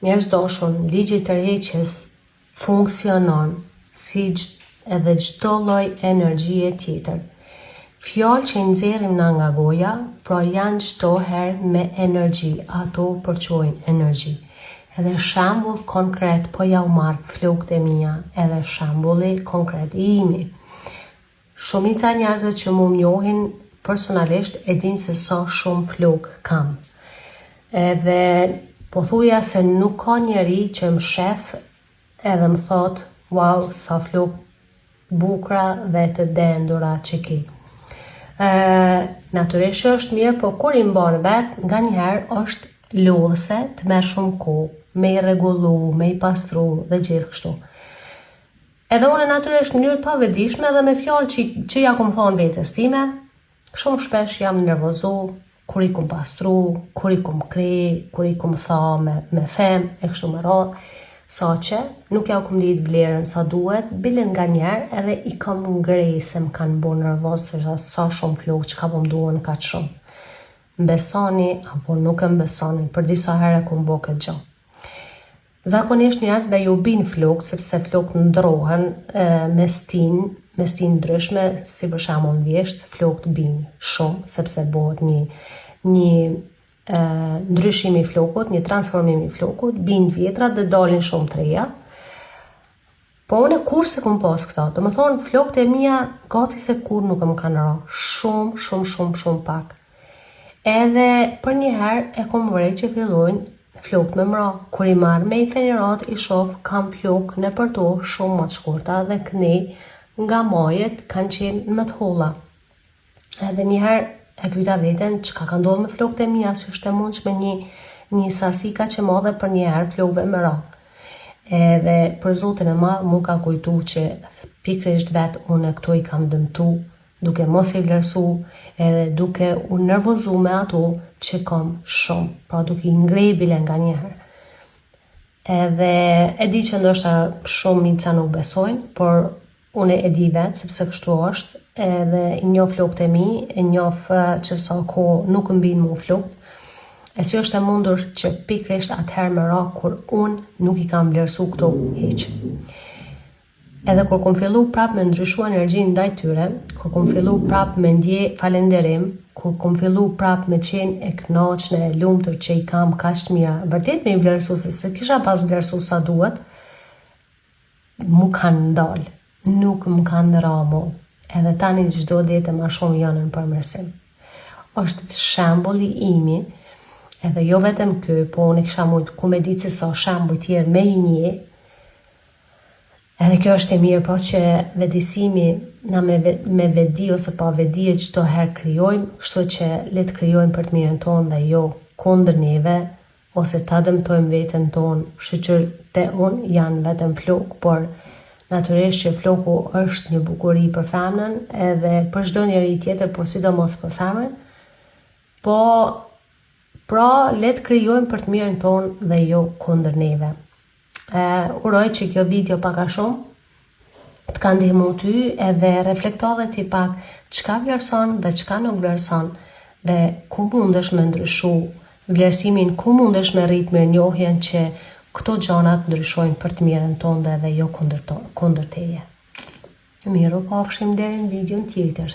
Njerëz dashur, ligji i tërheqjes funksionon si edhe çdo lloj energjie tjetër. Fjalë që i nxjerrim na nga goja, pra janë çdo herë me energji, ato përqojnë energji. Edhe shembull konkret po ja u marr flokët e mia, edhe shembulli konkret i imi. Shumica e njerëzve që mu njohin personalisht e din se sa shumë flokë kam. Edhe pothuja se nuk ka njeri që më shef edhe më thot, wow, sa flokë bukra dhe të dendura që ki. Natyrisht është mirë, po kur i mban vet, nga njëherë është lodhëse të merr shumë kohë, me i rregullu, me i pastru dhe gjithë kështu. Edhe unë natyrisht në mënyrë pavetëdijshme edhe me fjalë që ja kom thonë vetes time, shumë shpesh jam nervozu kur i kom pastru, kur i kom kri, kur i kom tha me fem e kështu me radhë. Saqë nuk ja u kom ditë vlerën sa duhet, bile nga njerë edhe i kam ngrej se më kanë bo nervoz të sa shumë flokë që ka po më duhen ka shumë. Mbesoni apo nuk e mbesoni, për disa herë kom bo këtë gjë. Zakonisht njerëzve ju bin flokë, sepse flokë ndrohen me stinë ndryshme, si për shembull vjesht, flokët bin shumë, sepse bëhet një ndryshimi i flokut, një transformimi i flokut, bin vjetrat dhe dalin shumë të reja. Po unë kur se kom pas këta, do më thonë flokët e mia gati se kur nuk më kanë ra, shumë pak. Edhe për një herë e kom vrej që fillojnë flokët me mra, kur i marrë me i fenirat i shof kam flokë në për to shumë më të shkurta dhe këni nga majet kanë qenë më të holla. Edhe një herë e pyeta veten çka ka ndodhur me flokët e mia, si është e mundshme një sasi kaq e madhe për një herë flokëve me ra. Edhe për Zotin e madh mu ka kujtu që pikërisht vet unë këto i kam dëmtu, duke mos i vlerësu, edhe duke u nervozu me ato që kam shumë, pra duke i ngrej bile nga njëherë. Edhe e di që ndoshta shumë mica nuk besojnë, por unë e di vetë, sepse kështu është, edhe i njoh flokët e mi, e njoh që sa kohë nuk mbin mu flokët, e si është e mundur që pikërisht atëherë me ra kur unë nuk i kam vlerësu këto hiq. Edhe kur kom fillu prap me ndryshu energjinë ndaj tyre, kur kom fillu prap me ndje falenderim, kur kom fillu prap me qenë e kënaqshme, e lumtur që i kam kaq të mira, vërtet me i vlerësu se kisha pas vlerësu sa duhet, mu kanë ndalë. Nuk më kanë ramu, edhe tani çdo ditë më shumë janë në përmirësim. Është shembulli imi, edhe jo vetëm ky, po unë kisha mujt ku me ditë se sa shembuj tjerë me i një, edhe kjo është e mirë, po që vedisimi na me vedi ose pa vedi e çdo herë krijojmë, kështu që le të krijojmë për të mirën tonë dhe jo kundër neve, ose ta dëmtojmë veten tonë, shqyr te unë janë vetëm flokë, por natyrisht që floku është një bukuri për femnën edhe për çdo njeri tjetër, por sidomos për femnën. Po, pra le të krijojmë për të mirën tonë dhe jo kundër neve. Uroj që kjo video pak a shumë të ka ndihmu ty edhe reflekto dhe ti pak çka vlerëson dhe çka nuk vlerëson dhe ku mundesh me ndryshu vlerësimin, ku mundesh me rrit mirënjohjen që këto gjanat ndryshojnë për të mirën tonë dhe jo kundër teje. Miru, pafshim deri në videon tjetër.